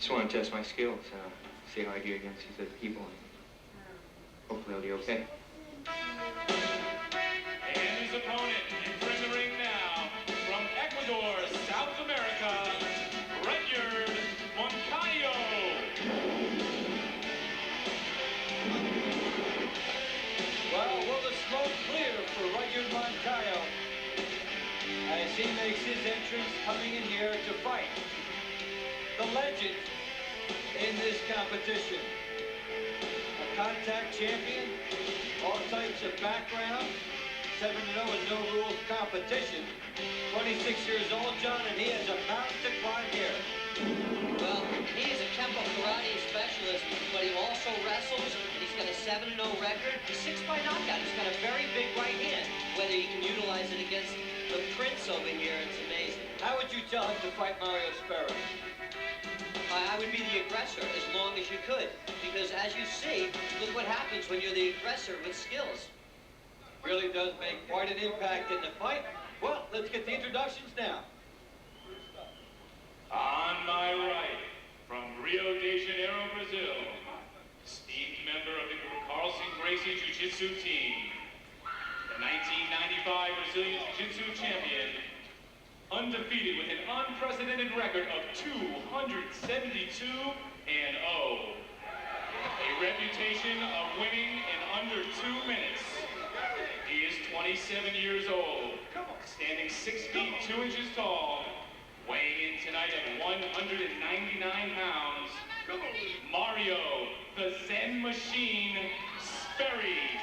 Just want to test my skills, see how I do against these other people. Hopefully I'll do okay. And his opponent entering the ring now, from Ecuador, South America, Rudyard Moncayo. Well, will the smoke clear for Rudyard Moncayo as he makes his entrance coming in here to fight the legend in this competition. A contact champion, all types of background, 7-0 in no rules competition. 26 years old, John, and he has a mountain to climb here. Well, he is a Kempo karate specialist, but he also wrestles, and he's got a 7-0 record, 6 by knockout. He's got a very big right hand. Whether he can utilize it against the Prince over here, it's amazing. How would you tell him to fight Mario Sperry? I would be the aggressor as long as you could, because as you see, look what happens when you're the aggressor with skills. Really does make quite an impact in the fight. Well, let's get the introductions now. On my right, from Rio de Janeiro, Brazil, esteemed member of the Carlson Gracie Jiu-Jitsu team, the 1995 Brazilian Jiu-Jitsu champion, undefeated with an unprecedented record of 272-0. A reputation of winning in under 2 minutes. He is 27 years old, standing 6 feet 2 inches tall, weighing in tonight at 199 pounds, Mario, the Zen Machine, Sperry.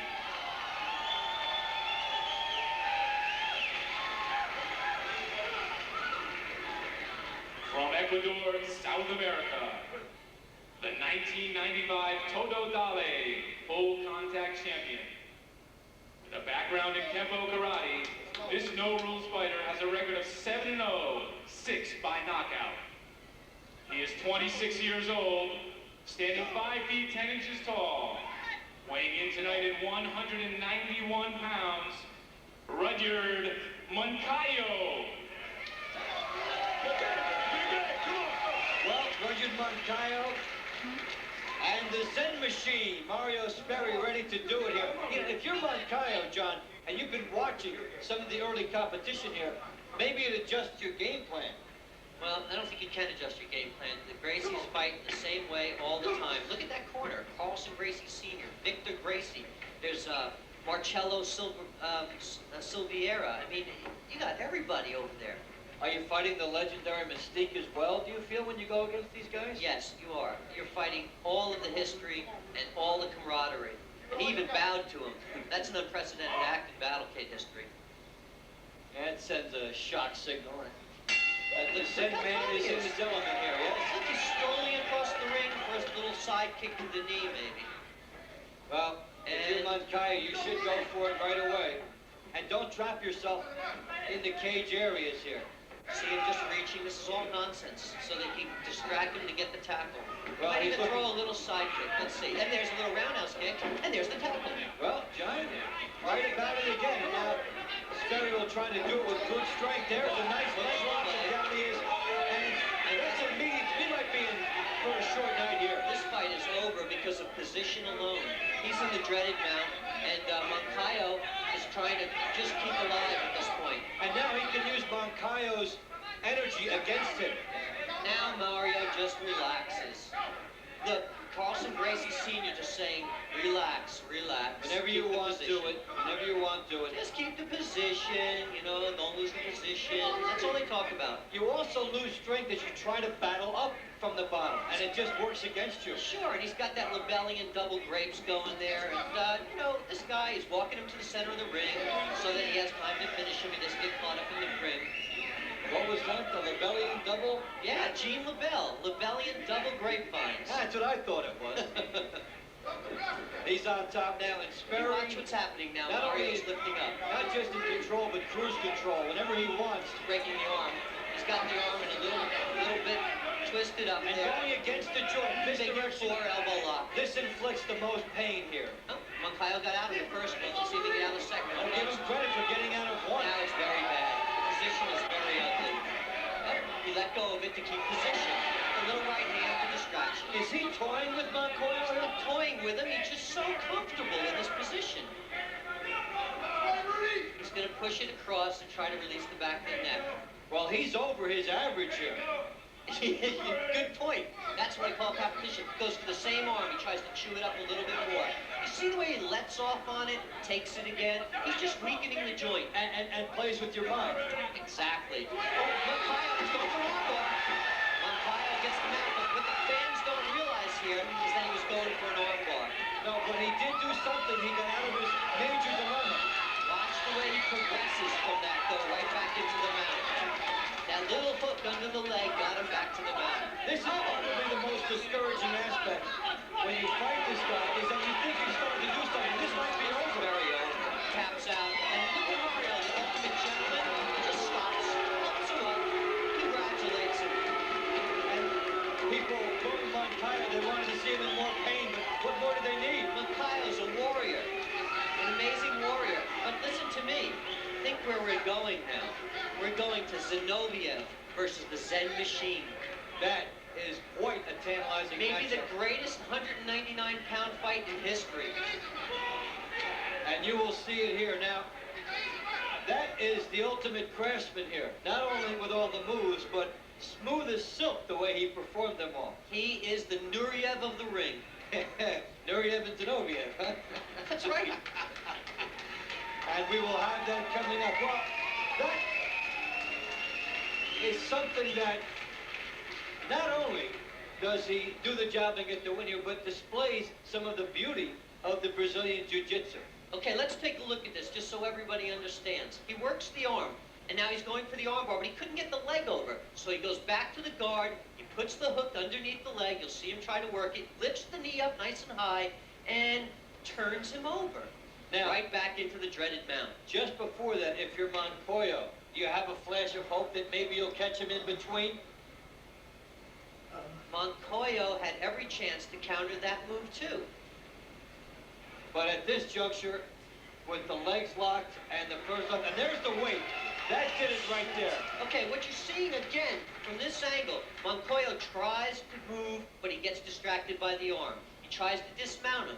From Ecuador, South America, the 1995 Todo Dale full contact champion. With a background in Kempo karate, this no-rules fighter has a record of 7-0, 6 by knockout. He is 26 years old, standing 5 feet 10 inches tall, weighing in tonight at 191 pounds, Rudyard Moncayo. Well, Rudyard Moncayo and the Zen Machine, Mario Sperry, ready to do it here. You know, if you're Moncayo, John, and you've been watching some of the early competition here, maybe it adjusts your game plan. Well, I don't think you can adjust your game plan. The Gracies fight the same way all the time. Look at that corner. Carlson Gracie Sr., Victor Gracie. There's Marcello Silviera. I mean, you got everybody over there. Are you fighting the legendary Mystique as well, do you feel, when you go against these guys? Yes, you are. You're fighting all of the history and all the camaraderie. And he even bowed to him. That's an unprecedented act in Battlecade history. That sends a shock signal. The Zen man is in his element here, yes? Look, he's strolling across the ring for his little side kick to the knee, maybe. Well, if you're Moncayo, you should go for it right away. And don't trap yourself in the cage areas here. See him just reaching. This is all nonsense, so that he can distract him to get the tackle. Well, Might he's even throw a looking... little side kick. Let's see. And there's a little roundhouse kick, and there's the tackle. Well, John, right about it again. Now, Sperry will try to do it with good strength. There's a nice leg lock, and down he is. And that's a meeting. We might be in for a short night here. This fight is over because of position alone. He's in the dreaded mount, and Moncayo is trying to just keep alive at this point. And now he can use Moncayo's energy against him. Now Mario just relaxes. The Carlson Gracie Sr. just saying, relax, relax. Whenever you want, do it. Whenever you want, do it. Just keep the position, you know, don't lose the position. That's all they talk about. You also lose strength as you try to battle up from the bottom, and it just works against you. Sure, and he's got that Lebellian double grapes going there, and, you know, this guy is walking him to the center of the ring so that he has time to finish him and just get caught up in the ring. What was that, the Lebellian double? Yeah, Gene Lebel, Lebellian double grapevines. That's what I thought it was. He's on top now, and Sperry... Watch what's happening now. Not only Mario's lifting up. Not just in control, but cruise control. Whenever he wants. Breaking the arm. He's got the arm in a little bit twisted up and there. going against the joint. This direction, 4 elbow lock. This inflicts the most pain here. Oh, Moncayo got out of the first one. Let's see if he can get out of the second one. Don't give him credit for getting out of one. Now it's very bad. The position is very ugly. Oh, he let go of it to keep position. A little right hand to the Is he toying with Moncoyo? He's not toying with him. He's just so comfortable in this position. He's going to push it across and try to release the back of the neck. Well, he's over his average here. Good point. That's what I call competition. Goes for the same arm. He tries to chew it up a little bit more. You see the way he lets off on it, takes it again? He's just weakening the joint. And plays with your mind. Exactly. Oh, Moncayo is going for an armbar. Moncayo gets the mount, but what the fans don't realize here is that he was going for an armbar. No, but he did do something. He got out of his major dilemma. Watch the way he progresses from that, though, right back into the mount. That little hook under the leg got him back to the mount. This is probably the most discouraging aspect when you fight this guy, is that you think he's starting to do something. This might be over. Very over. Taps out. And look at Mario, the ultimate gentleman. He just stops, pumps him up, congratulates him. And people going Moncayo, they wanted to see him in more pain, but what more do they need? Moncayo's a warrior, an amazing warrior. But listen to me. Think where we're going now. We're going to Zinoviev versus the Zen Machine. That is quite a tantalizing Maybe the matchup. greatest 199-pound fight in history. And you will see it here. Now, that is the ultimate craftsman here. Not only with all the moves, but smooth as silk the way he performed them all. He is the Nureyev of the ring. Nureyev and Zinoviev, huh? That's right. And we will have that coming up. Well, that is something that not only does he do the job and get the win here, but displays some of the beauty of the Brazilian Jiu-Jitsu. Okay, let's take a look at this just so everybody understands. He works the arm, and now he's going for the armbar, but he couldn't get the leg over. So he goes back to the guard, he puts the hook underneath the leg, you'll see him try to work it, lifts the knee up nice and high, and turns him over. Now, Right back into the dreaded mount. just before that, if you're Moncoyo, do you have a flash of hope that maybe you'll catch him in between? Moncayo had every chance to counter that move too. But at this juncture, with the legs locked and the first lock, and there's the weight. That did it right there. Okay, what you're seeing again from this angle, Moncayo tries to move, but he gets distracted by the arm. He tries to dismount him.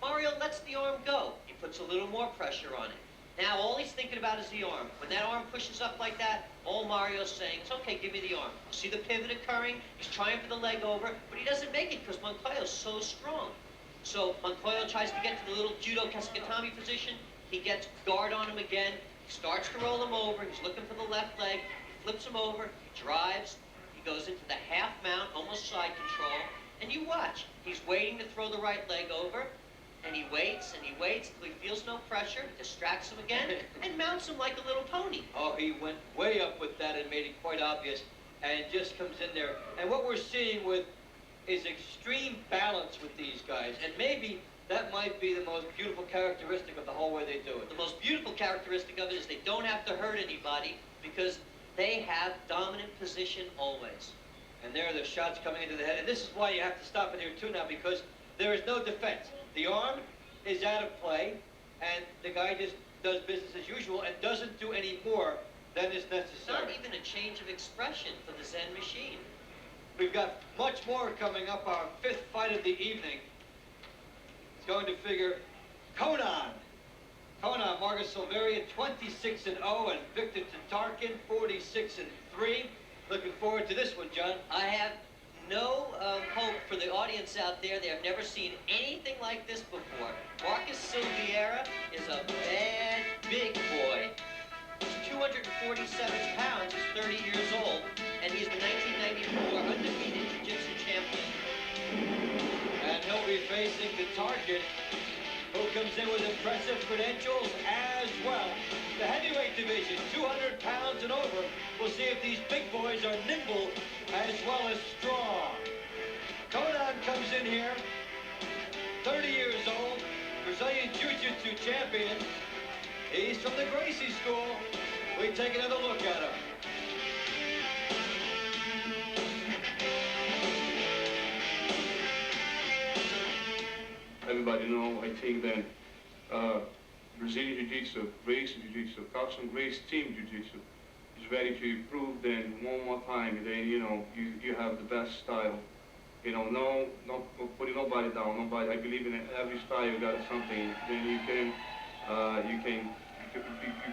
Mario lets the arm go. He puts a little more pressure on it. Now all he's thinking about is the arm. When that arm pushes up like that, all Mario's saying is, okay, give me the arm. See the pivot occurring? He's trying for the leg over, but he doesn't make it because Moncayo's so strong. So Moncayo tries to get to the little judo Kesikatami position. He gets guard on him again. He starts to roll him over. He's looking for the left leg. He flips him over. He drives. He goes into the half mount, almost side control. And you watch. He's waiting to throw the right leg over. And he waits until he feels no pressure, distracts him again, and mounts him like a little pony. Oh, he went way up with that and made it quite obvious, and just comes in there. And what we're seeing with is extreme balance with these guys, and maybe that might be the most beautiful characteristic of the whole way they do it. The most beautiful characteristic of it is they don't have to hurt anybody because they have dominant position always. And there are the shots coming into the head, and this is why you have to stop it here too now, because there is no defense. The arm is out of play, and the guy just does business as usual and doesn't do any more than is necessary. Not even a change of expression for the Zen Machine. We've got much more coming up. Our fifth fight of the evening is going to figure Conan, Marcus Silviera, 26-0, and Victor Tartarin, 46-3. Looking forward to this one, John. I have no hope for the audience out there. They have never seen anything like this before. Marcus Silviera is a bad, big boy. He's 247 pounds. He's 30 years old. And he's the 1994 undefeated Jiu-Jitsu champion. And he'll be facing the target, who comes in with impressive credentials as well. The heavyweight division, 200 pounds and over. We'll see if these big boys are nimble as well as strong. Conan comes in here, 30 years old, Brazilian Jiu-Jitsu champion. He's from the Gracie school. We take another look at him. Everybody know, I think that Brazilian Jiu-Jitsu, Gracie Jiu-Jitsu, Carlson Gracie Team Jiu-Jitsu is ready to prove then one more time that, you know, you have the best style You know, no, not putting nobody down. Nobody. I believe in every style you got something. Then you can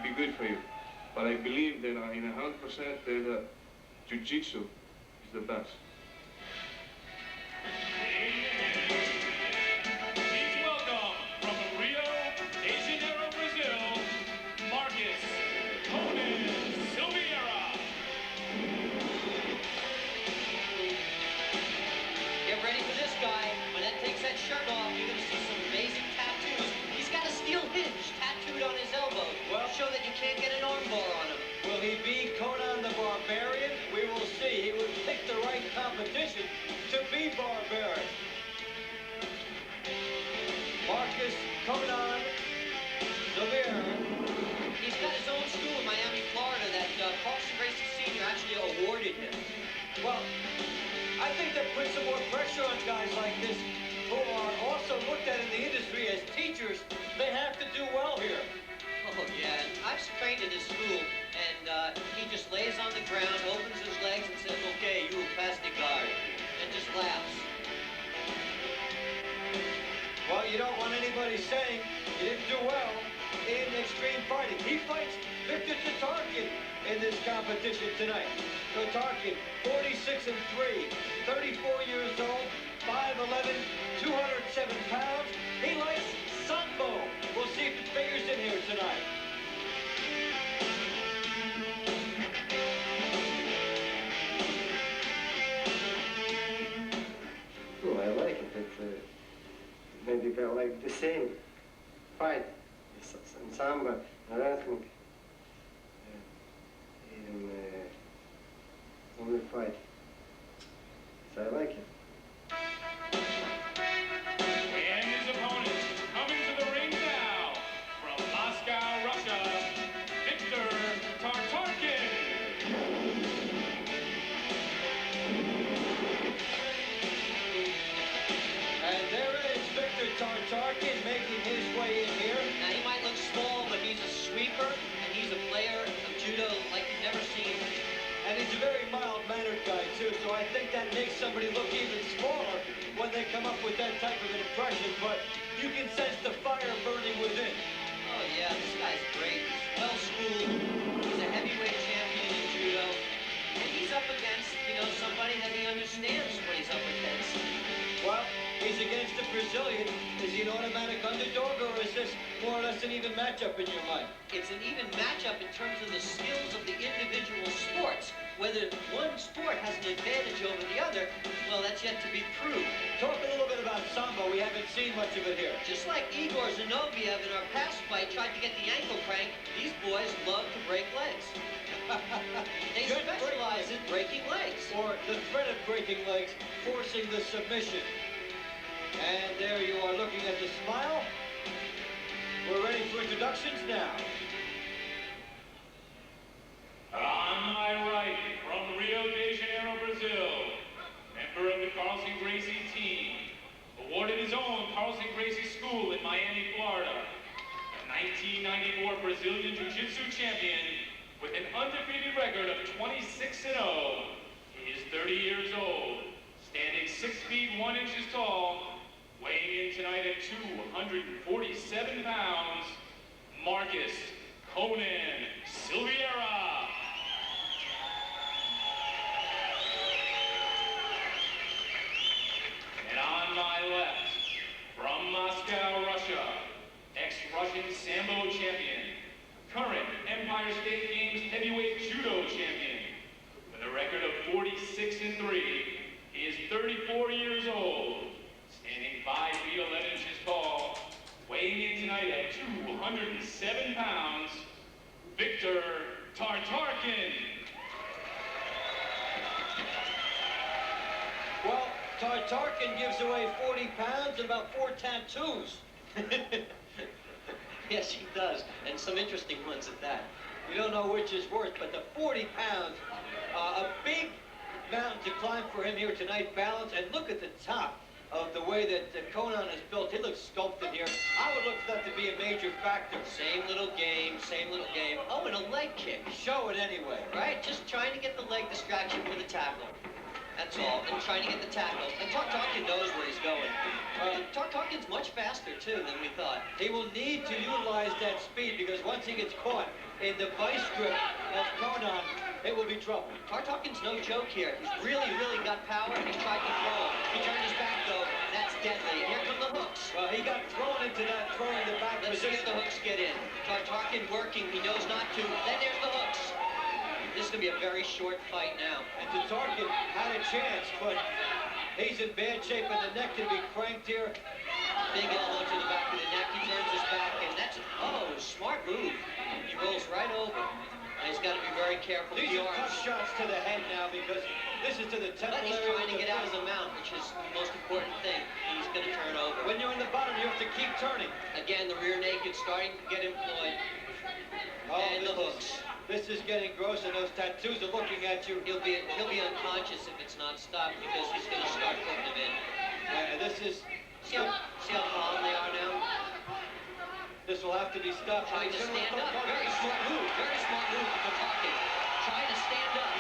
be good for you. But I believe that in 100% that jiu-jitsu is the best. Please welcome from Rio de Janeiro, Brazil, Marcus Conan Silviera. Get ready for this guy. When Ed takes that shirt off, you're going to see some amazing tattoos. He's got a steel hinge tattooed on his elbow. Well, show that you can't get an armbar on him. will he be Conan the Barbarian? We will see. He would pick the right competition to be barbaric. Marcus Conan Silviera. He's got his own school in Miami, Florida that Carlson Gracie Sr. actually awarded him. Well, I think that puts some more pressure on guys like this who are also looked at in the industry as teachers. They have to do well here. Oh, yeah. I've trained in his school, and he just lays on the ground, opens his legs, and says, okay, you will pass the guard, and just laughs. Well, you don't want anybody saying you didn't do well in extreme fighting. He fights Victor Tartarin in this competition tonight. Tartarin, 46-3, 34 years old, 5'11", 207 pounds. He likes sambo. We'll see if it figures in here tonight. Oh, I like it. Maybe I like the same fight, some samba, wrestling, in only fight. So I like it. And his opponent, coming to the ring now, from Moscow, Russia, Victor Tartarin. And there is Victor Tartarin making his way in here. Now, he might look small, but he's a sweeper, and he's a player of judo like you've never seen. And he's a very mild-mannered guy, too, so I think that makes somebody look even smaller when they come up with that type of an impression, but you can sense the fire burning within. Oh, yeah, this guy's great. He's well-schooled. He's a heavyweight champion in judo. And he's up against, somebody that he understands what he's up against. Well, he's against a Brazilian. Is he an automatic underdog, or is this more or less an even matchup in your mind? It's an even matchup in terms of the skills of the individual sports. Whether one sport has an advantage over the other, well, that's yet to be proved. Talk a little bit about sambo. We haven't seen much of it here. Just like Igor Zinoviev in our past fight tried to get the ankle crank, these boys love to break legs. They Good specialize in breaking legs. Or the threat of breaking legs, forcing the submission. And there you are looking at the smile. We're ready for introductions now. On my right, from Rio de Janeiro, Brazil, member of the Carlson Gracie team, awarded his own Carlson Gracie School in Miami, Florida, the 1994 Brazilian Jiu-Jitsu champion with an undefeated record of 26-0. He is 30 years old, standing 6 feet 1 inches tall, weighing in tonight at 247 pounds, Marcus Conan Silviera. And on my left, from Moscow, Russia, ex-Russian Sambo champion, current Empire State Games heavyweight judo champion, with a record of 46-3, he is 34 years old, standing 5 feet 11 inches tall, weighing in tonight at 207 pounds, Victor Tartarin. Well, Tartarin gives away 40 pounds and about 4 tattoos. Yes, he does, and some interesting ones at that. You don't know which is worse, but the 40 pounds, a big mountain to climb for him here tonight, balance, and look at the top of the way that Conan is built. He looks sculpted here. I would look for that to be a major factor. Same little game, same little game. Oh, and a leg kick. Show it anyway. Right? Just trying to get the leg distraction for the tackle. That's all. And trying to get the tackle. And Tartarin knows where he's going. Tartarin's much faster, too, than we thought. He will need to utilize that speed because once he gets caught in the vice grip of Conan, it will be trouble. Tartarin's no joke here. He's really, really got power, and he's tried to throw. He turned his back, though. That's deadly. Here come the hooks. Well, he got thrown into that throwing the back Let's see position. if the hooks get in. Tartarin working. He knows not to. Then there's the hooks. This is going to be a very short fight now. And Tartarin had a chance, but he's in bad shape, and the neck can be cranked here. Big elbow to the back of the neck. He turns his back, and that's smart move. He rolls right over. And he's got to be very careful. These are tough shots to the head now because this is to the temple But he's area. trying to get out of the mount, which is the most important thing. He's going to turn over. When you're in the bottom, you have to keep turning. Again, the rear naked starting to get employed. And the hooks. This is getting gross, and those tattoos are looking at you. He'll be unconscious if it's not stopped because he's going to start putting them in. And this is... See how calm they are now? This will have to be stopped. Trying to stand up. Very smart move. Very smart move for Tartarin. Trying to stand up.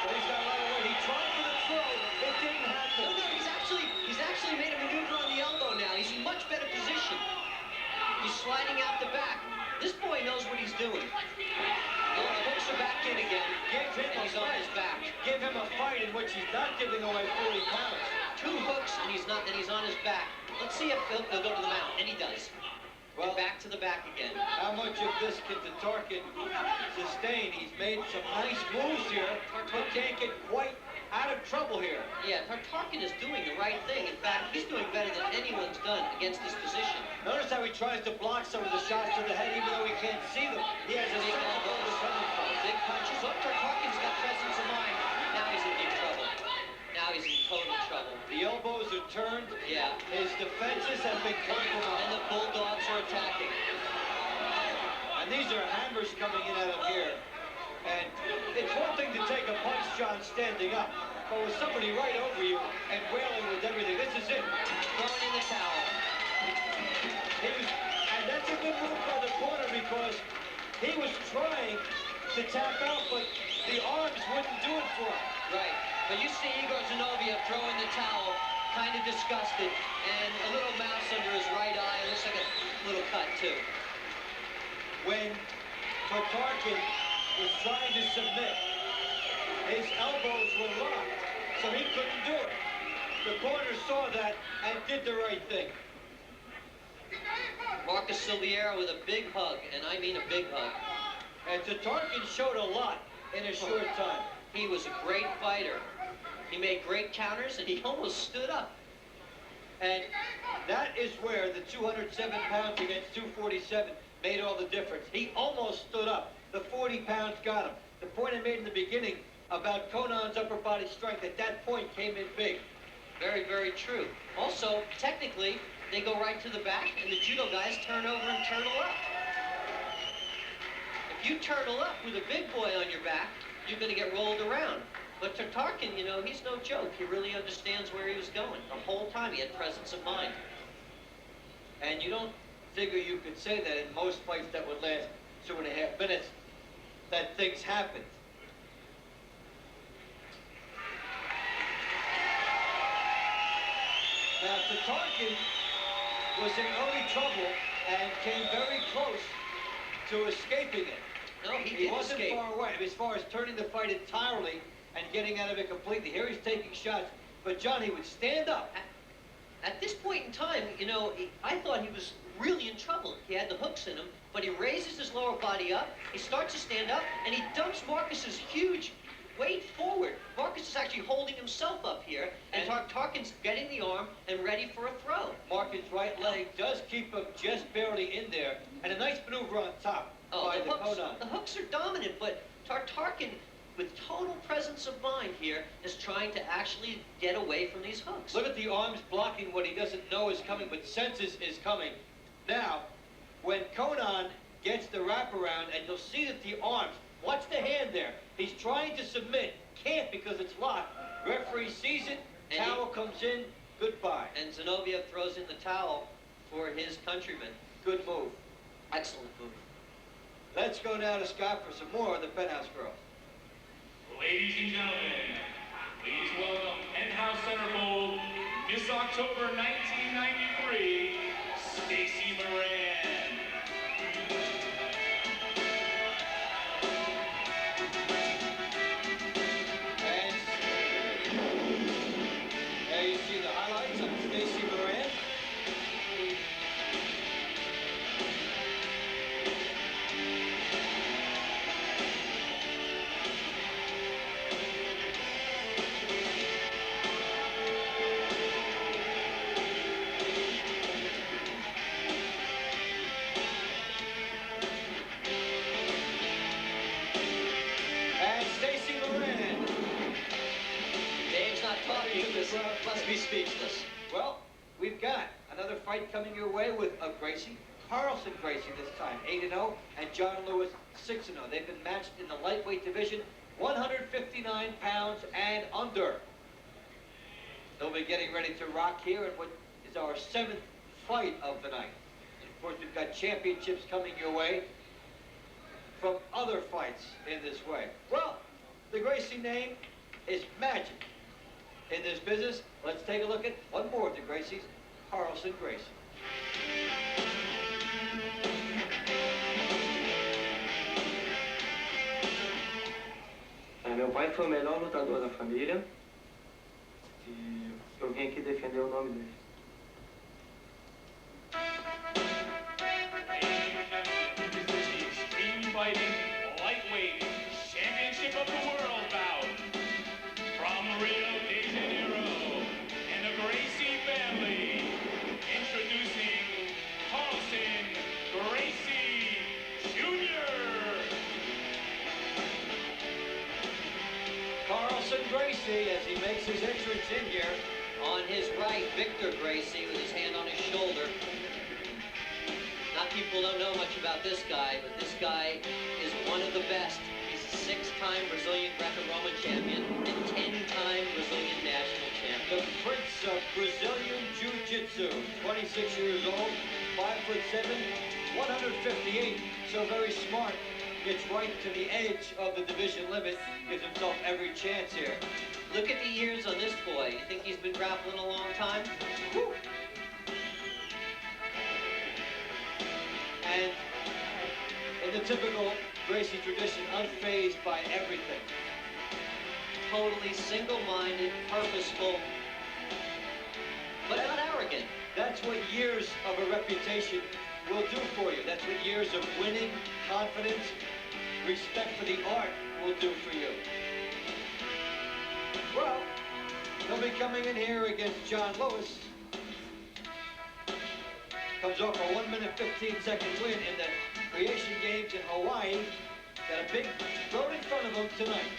But he's got a lot of weight. He tried for the throw. It didn't happen. No, he's actually made a maneuver on the elbow now. He's in much better position. He's sliding out the back. This boy knows what he's doing. Oh, the hooks are back in again. And he's on his back. Give him a fight in which he's not giving away 40 pounds. 2 hooks and he's on his back. Let's see if he'll go to the mount, and he does. Well, and back to the back again. How much of this can Tartarin sustain? He's made some nice moves here, but can't get quite out of trouble here. Yeah, Tartarin is doing the right thing. In fact, he's doing better than anyone's done against this position. Notice how he tries to block some of the shots to the head, even though he can't see them. He has a Big elbows, big punches. Look, Tartarin's got presence of mind. Now he's in big trouble. Now he's in total trouble. The elbows are turned. Yeah. His defenses have been compromised. And the Bulldogs are attacking. And these are hammers coming in at him here. And it's one thing to take a punch, John, standing up. But with somebody right over you and wailing with everything, this is it. Throwing in the towel. And that's a good move by the corner because he was trying to tap out, but the arms wouldn't do it for him. Right. But you see Igor Zinoviev throwing the towel, kind of disgusted, and a little mouse under his right eye. It looks like a little cut, too. When Tartarin was trying to submit, his elbows were locked, so he couldn't do it. The corner saw that and did the right thing. Marcus Silviera with a big hug, and I mean a big hug. And Tartarin showed a lot in a short time. He was a great fighter. He made great counters, and he almost stood up. And that is where the 207 pounds against 247 made all the difference. He almost stood up. The 40 pounds got him. The point I made in the beginning about Conan's upper body strength, at that point came in big. Very, very true. Also, technically, they go right to the back, and the judo guys turn over and turtle up. If you turtle up with a big boy on your back, you're going to get rolled around. But Tartarin, you know, he's no joke. He really understands where he was going. The whole time he had presence of mind. And you don't figure you could say that in most fights that would last 2.5 minutes, that things happened. Now, Tartarin was in early trouble and came very close to escaping it. No, he wasn't escape. far away as far as turning the fight entirely and getting out of it completely. Here he's taking shots, but John, he would stand up. At this point in time, you know, I thought he was really in trouble. He had the hooks in him, but he raises his lower body up, he starts to stand up, and he dumps Marcus's huge weight forward. Marcus is actually holding himself up here, and Tartarin's getting the arm and ready for a throw. Marcus' right leg does keep him just barely in there, and a nice maneuver on top by the Conan. The hooks are dominant, but Tartarin, with total presence of mind here, is trying to actually get away from these hooks. Look at the arms blocking what he doesn't know is coming, but senses is coming. Now, when Conan gets the wraparound, and you'll see that the arms, watch the hand there. He's trying to submit, can't because it's locked. Referee sees it, And towel comes in, goodbye. And Zinoviev throws in the towel for his countryman. Good move. Excellent move. Let's go now to Scott for some more of the Penthouse Girls. Ladies and gentlemen, Please welcome Penthouse Centerfold, Miss October 1993, Stacey Moran. And there you see the highlights of Stacey Moran. And Stacey Moran. Dave's not talking to this. Must be speechless. Well, we've got another fight coming your way with Gracie. Carlson Gracie this time, 8-0, and John Lewis, 6-0. They've been matched in the lightweight division, 159 pounds and under. They'll be getting ready to rock here in what is our 7th fight of the night. And of course, we've got championships coming your way from other fights in this way. Well, the Gracie name is magic in this business. Let's take a look at one more of the Gracies, Carlson Gracie. Meu pai foi o melhor lutador da família e eu vim aqui defender o nome dele. The Extreme Fighting Lightweight Championship of the World bout from Rio de Janeiro and the Gracie family, introducing Carlson Gracie Jr. Carlson Gracie, as he makes his entrance in here. On his right, Victor Gracie with his hand on his shoulder. Not people don't know much about this guy, but this guy is one of the best. He's a 6-time Brazilian Greco-Roman champion and 10-time Brazilian national champion. The Prince of Brazilian Jiu-Jitsu, 26 years old, 5'7", 158, so very smart. Gets right to the edge of the division limit, gives himself every chance here. Look at the years on this boy. You think he's been grappling a long time? Woo. And in the typical Gracie tradition, unfazed by everything. Totally single-minded, purposeful, but not arrogant. That's what years of a reputation will do for you. That's what years of winning, confidence, respect for the art will do for you. Well, he'll be coming in here against John Lewis. Comes off a 1-minute, 15-second win in the Creation Games in Hawaii. Got a big road in front of him tonight.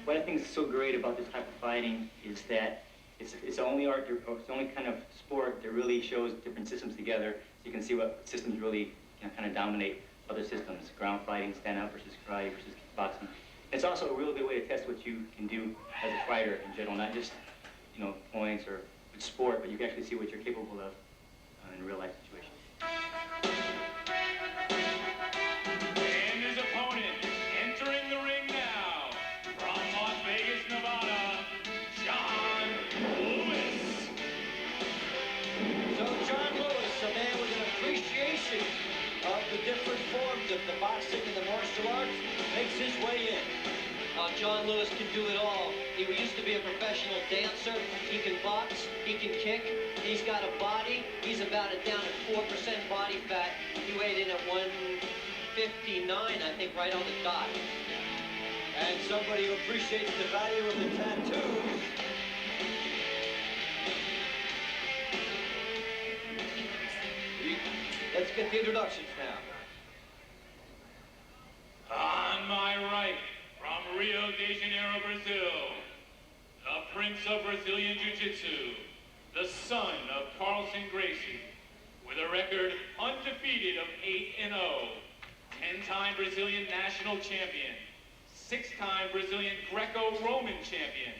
What I think is so great about this type of fighting is that it's the only art, or it's the only kind of sport that really shows different systems together. So you can see what systems really kind of dominate other systems: ground fighting, stand-up versus karate versus kickboxing. It's also a real good way to test what you can do as a fighter in general, not just points or sport, but you can actually see what you're capable of in a real-life situation. And his opponent, entering the ring now, from Las Vegas, Nevada, John Lewis. So John Lewis, a man with an appreciation of the different forms of the boxing and the martial arts, makes his way in. John Lewis can do it all. He used to be a professional dancer. He can box, he can kick, he's got a body. He's about down at 4% body fat. He weighed in at 159, I think, right on the dot. And somebody who appreciates the value of the tattoos. Let's get the introductions now. On my right, from Rio de Janeiro, Brazil, the Prince of Brazilian Jiu-Jitsu, the son of Carlson Gracie, with a record undefeated of 8-0, 10-time Brazilian national champion, 6-time Brazilian Greco-Roman champion.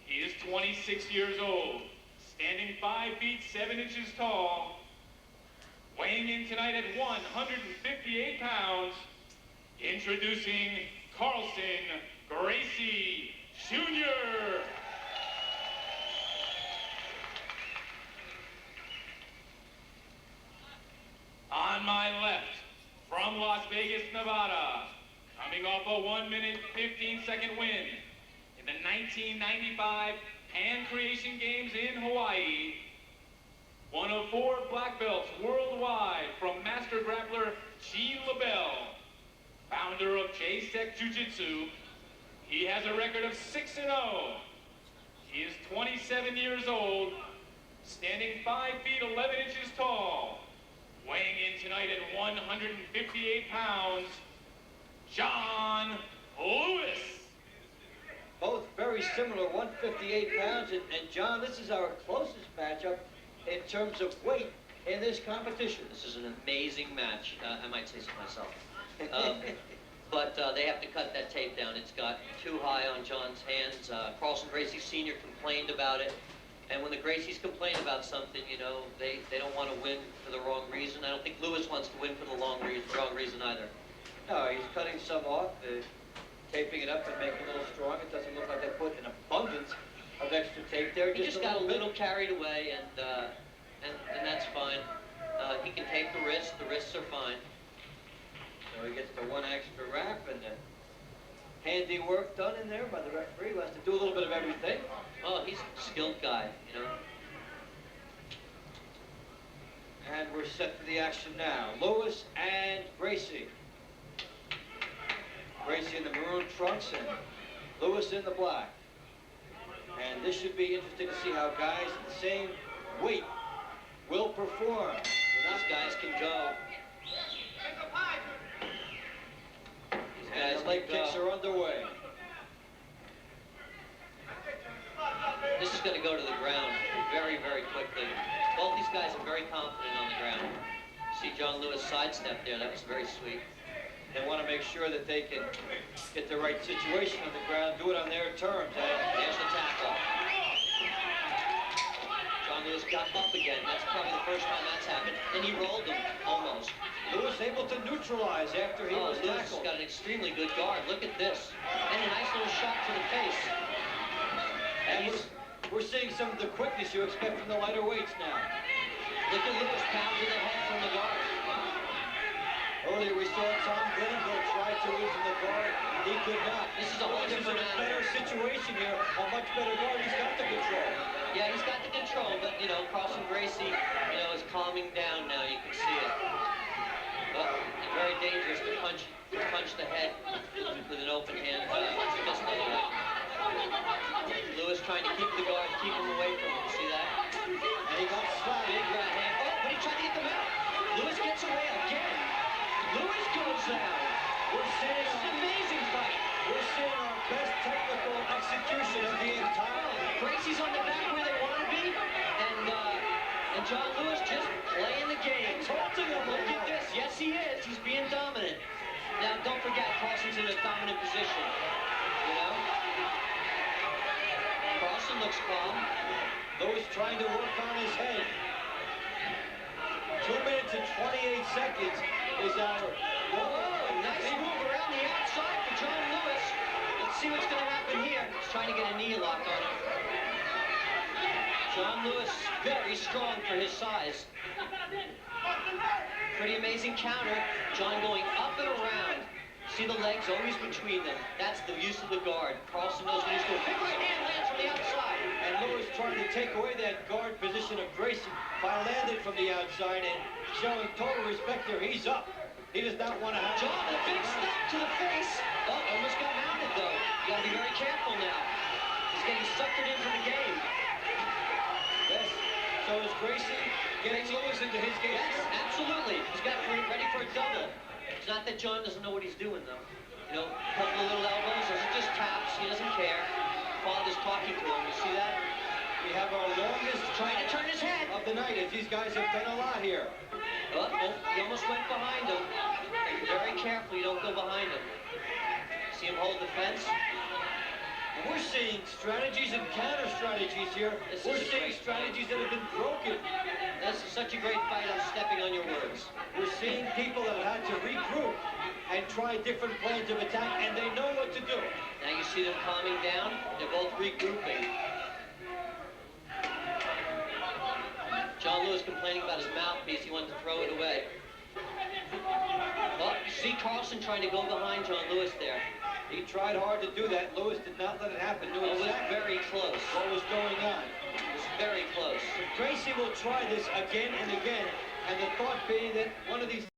He is 26 years old, standing 5 feet 7 inches tall, Weighing in tonight at 158 pounds, introducing Carlson Gracie Jr. On my left, from Las Vegas, Nevada, coming off a 1-minute, 15-second win in the 1995 Pan Creation Games in Hawaii, one of 4 black belts worldwide from Master Grappler G. LaBelle, founder of J-Sec Jiu-Jitsu. He has a record of 6-0. He is 27 years old, standing 5 feet 11 inches tall. Weighing in tonight at 158 pounds, John Lewis. Both very similar, 158 pounds. And John, this is our closest matchup in terms of weight in this competition. This is an amazing match. I might say so myself. But they have to cut that tape down. It's got too high on John's hands. Carlson Gracie Sr. complained about it. And when the Gracies complain about something, you know, they don't want to win for the wrong reason. I don't think Lewis wants to win for the wrong reason either. No, he's cutting some off, taping it up and making it a little strong. It doesn't look like they put an abundance of extra tape there. He just got a little carried away, and that's fine. He can tape the wrists. The wrists are fine. So he gets the 1 extra wrap and handy work done in there by the referee, who has to do a little bit of everything. Oh, he's a skilled guy, you know. And we're set for the action now. Lewis and Gracie. Gracie in the maroon trunks and Lewis in the black. And this should be interesting to see how guys in the same weight will perform. These guys can go. And the leg kicks are underway. This is going to go to the ground very, very quickly. Both these guys are very confident on the ground. See John Lewis sidestep there. That was very sweet. They want to make sure that they can get the right situation on the ground, do it on their terms. There's the tackle. John Lewis got up again. That's probably the first time that's happened. And he rolled him, almost. Lewis able to neutralize after he was Lewis tackled. got an extremely good guard. Look at this. And a nice little shot to the face. And we're seeing some of the quickness you expect from the lighter weights now. Look at Lewis pounding the head from the guard. Earlier we saw Tom Glenville try to win from the guard. He could not. This is a whole different animal. Better situation here. A much better guard. He's got the control. Yeah, he's got the control, but, you know, Carlson Gracie, you know, is calming down now. You can see it. But it's very dangerous to punch the head with an open hand. Fist anyway. Lewis trying to keep the guard, keep him away from him. See that? And he got slapped. Big right hand. Oh, but he tried to get the mount. Lewis gets away again. Lewis goes down. We're seeing It's an amazing fight. We're seeing our best technical execution of the entire. Gracie's on the back where they want to be, and John Lewis just playing the game. Taunting him. Look at this. Yes, he is. He's being dominant. Now, don't forget, Carlson's in a dominant position. You know? Carlson looks calm. Lewis trying to work on his head. 2 minutes and 28 seconds is our. Oh, nice move around the outside for John Lewis. Let's see what's going to happen here. He's trying to get a knee lock on him. John Lewis, very strong for his size. Pretty amazing counter. John going up and around. See the legs always between them. That's the use of the guard. Carlson knows what he's doing. Big right hand lands from the outside. And Lewis trying to take away that guard position of Gracie by landing from the outside and showing total respect there. He's up. He does not want to have. John, a big step to the face. Oh, almost got mounted though. You gotta be very careful now. He's getting suckered into the game. Yes. So is Gracie getting Lewis into his game? Yes, absolutely. He's got ready for a double. It's not that John doesn't know what he's doing though. You know, a couple of little elbows. Those are just taps. He doesn't care. Father's talking to him. You see that? We have our longest Trying to turn his head. of the night, as these guys have done a lot here. Oh, he almost went behind him. Be very careful you don't go behind him. See him hold the fence? And we're seeing strategies and counter strategies here. This We're is a seeing great strategies that have been broken. This is such a great fight, I'm stepping on your words. We're seeing people that have had to regroup and try different plans of attack, and they know what to do. Now you see them calming down. They're both regrouping. John Lewis complaining about his mouthpiece. He wanted to throw it away. Well, you see Carlson trying to go behind John Lewis there. He tried hard to do that. Lewis did not let it happen. Knew It was exactly very close. what was going on. It was very close. Gracie will try this again and again, and the thought being that one of these